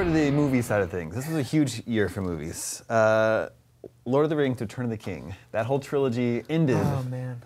over to the movie side of things. This was a huge year for movies. Lord of the Rings: Return of the King. That whole trilogy ended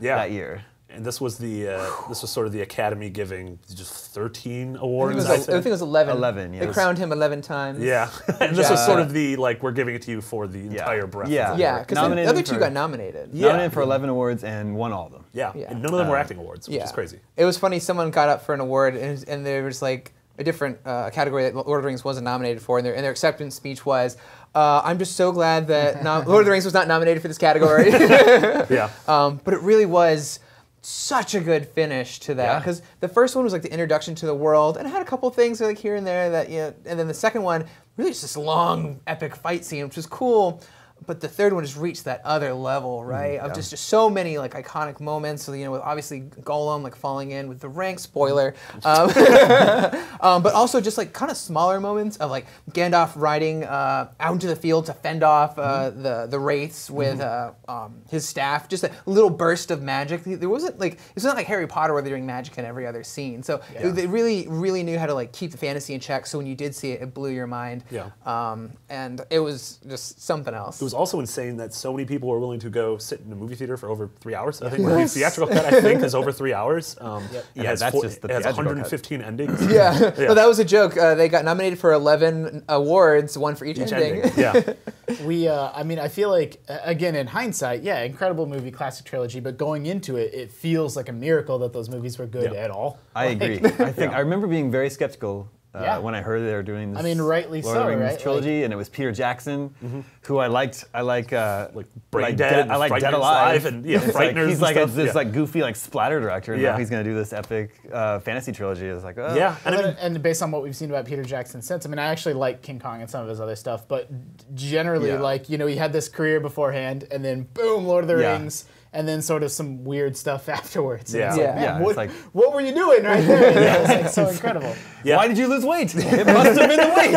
that year. And this was sort of the Academy giving just 13 awards. I think it was 11. 11, yeah. They crowned him 11 times. Yeah, and this was sort of the, like, we're giving it to you for the entire breadth. Yeah, because the other two got nominated. Nominated for 11 awards and won all of them. Yeah, and none of them were acting awards, which is crazy. It was funny, someone got up for an award, and there was like a different category that Lord of the Rings wasn't nominated for, and their acceptance speech was, I'm just so glad that Lord of the Rings was not nominated for this category. But it really was such a good finish to that, because the first one was like the introduction to the world, and it had a couple things like here and there that, and then the second one really just this long epic fight scene, which was cool. But the third one just reached that other level, right? Of just so many like iconic moments. So with obviously Gollum like falling in with the ring, spoiler. But also just like kind of smaller moments of like Gandalf riding out into the field to fend off the wraiths with his staff. Just a little burst of magic. There wasn't like it's not like Harry Potter where they're doing magic in every other scene. So they really knew how to like keep the fantasy in check. So when you did see it, it blew your mind. And it was just something else. It was also insane that so many people were willing to go sit in a movie theater for over 3 hours. I think the theatrical cut, I think, is over 3 hours. It has 115 endings. No, that was a joke. They got nominated for 11 awards, one for each ending. I mean, I feel like, again, in hindsight, incredible movie, classic trilogy, but going into it, it feels like a miracle that those movies were good at all. I agree. I remember being very skeptical when I heard they were doing this. I mean, rightly Lord of the Rings trilogy, and it was Peter Jackson, who I liked. I like Brain Dead. I like Dead Alive, and Frighteners. He's like this like goofy like splatter director, and now he's going to do this epic fantasy trilogy. It's like and based on what we've seen about Peter Jackson since, I mean, I actually like King Kong and some of his other stuff, but generally, like he had this career beforehand, and then boom, Lord of the Rings. And then sort of some weird stuff afterwards. What were you doing right there? It was like so incredible. Why did you lose weight? It must have been the weight.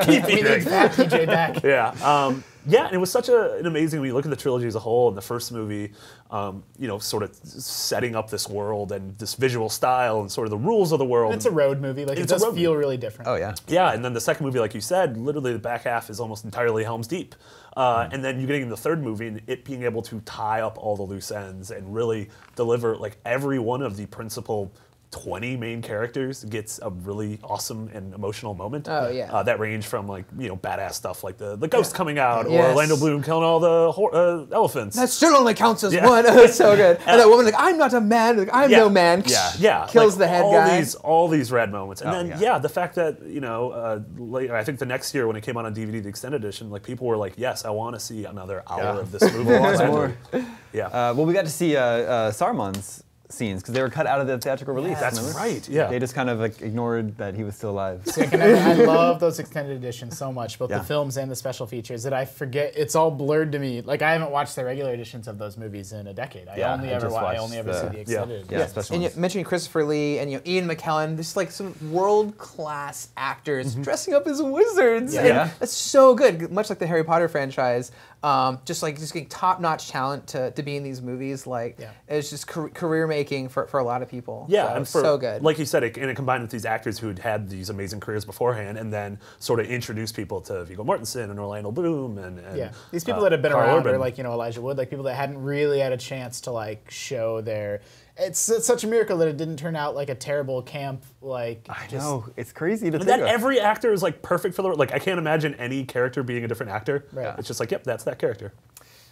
Keep eating. PJ back. And it was such an amazing, when you look at the trilogy as a whole, and the first movie, sort of setting up this world and this visual style and sort of the rules of the world. And it's a road movie. Like, it does feel really different. Oh, yeah. Yeah, and then the second movie, like you said, literally the back half is almost entirely Helm's Deep. And then you getting in the third movie and it being able to tie up all the loose ends and really deliver, like, every one of the principal 20 main characters gets a really awesome and emotional moment. That range from like badass stuff like the ghost coming out or Orlando Bloom killing all the elephants. That still only counts as one. It's so good. And that woman like, I'm not a man. Like, I'm no man. Kills like, the head guy. All these rad moments. And then the fact that later, I think the next year when it came out on DVD, the extended edition, like people were like, yes, I want to see another hour of this movie. More. Well, we got to see Saruman's scenes because they were cut out of the theatrical release. That's right. Yeah, they just kind of like ignored that he was still alive. See, I love those extended editions so much, both the films and the special features, that I forget. It's all blurred to me. Like I haven't watched the regular editions of those movies in a decade. I only ever see the extended. And you mentioning Christopher Lee and Ian McKellen, just like some world-class actors dressing up as wizards. And that's so good. Much like the Harry Potter franchise. Just getting top-notch talent to be in these movies, it's just career making for a lot of people. So good. Like you said, and it combined with these actors who had these amazing careers beforehand, and then sort of introduced people to Viggo Mortensen and Orlando Bloom and these people that have been around, or like Elijah Wood, like people that hadn't really had a chance to like show their. It's such a miracle that it didn't turn out like a terrible camp. Like I know, it's crazy to think that every actor is like perfect for the like. I can't imagine any character being a different actor. It's just like, yep, that's that character.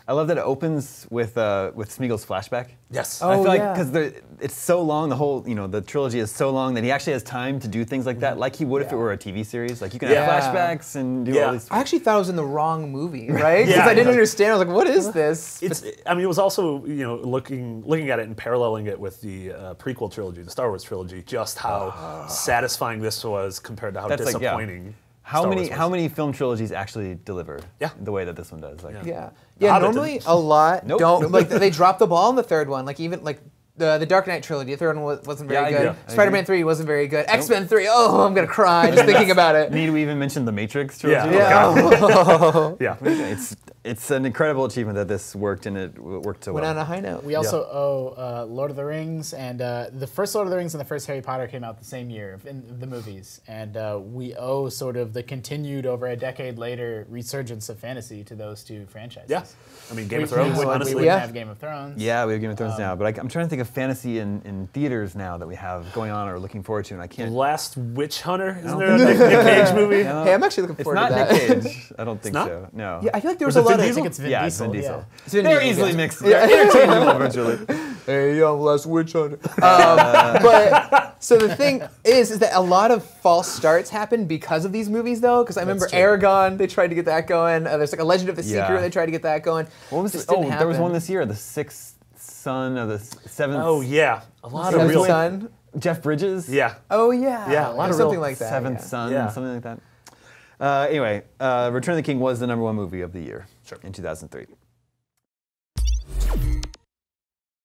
I love that it opens with Smeagol's flashback. Yes. I feel like because it's so long, the whole the trilogy is so long that he actually has time to do things like that, like he would if it were a TV series. Like you can have flashbacks and do all these. I actually thought I was in the wrong movie, right? Because I didn't understand. I was like, what is this? I mean, it was also looking at it and paralleling it with the prequel trilogy, the Star Wars trilogy, just how satisfying this was compared to how disappointing. How many film trilogies actually deliver the way that this one does? Like, normally a lot don't. Like they dropped the ball in the third one. Like even like the Dark Knight trilogy, the third one wasn't very good. Spider-Man 3 wasn't very good. X-Men 3, I'm gonna cry just thinking about it. Need we even mention the Matrix trilogy? Yeah. It's it's an incredible achievement that this worked and it worked so well. Went on a high note. We also owe Lord of the Rings, and the first Lord of the Rings and the first Harry Potter came out the same year in the movies, and we owe sort of the continued over a decade later resurgence of fantasy to those two franchises. Yeah. I mean, Game of Thrones, We honestly. wouldn't have Game of Thrones. Yeah, we have Game of Thrones now, but I'm trying to think of fantasy in theaters now that we have going on or looking forward to, and I can't. Last Witch Hunter? Isn't there a Nick Cage movie? No. Hey, I'm actually looking It's forward not to that. Nick Cage. I don't think not? so. No. Yeah, I feel like there was Was a it lot Vin of. I think it's Vin Yeah, Diesel. Vin Diesel. It's Vin They're Diesel, easily yeah. mixed. They're interchangeable eventually. Hey, I'm Last Witch Hunter. But so the thing is that a lot of false starts happen because of these movies, though. Because I remember true. Aragon, they tried to get that going. There's like a Legend of the Yeah. Secret, they tried to get that going. What was Just the, didn't there was happen. one this year, the sixth son of the seventh. Oh, yeah. A lot of Seventh real... Son. Jeff Bridges. Yeah. Oh yeah. Yeah, a lot Or of something real like that. Seventh yeah. Son, Yeah. something like that. Anyway, Return of the King was the #1 movie of the year in 2003.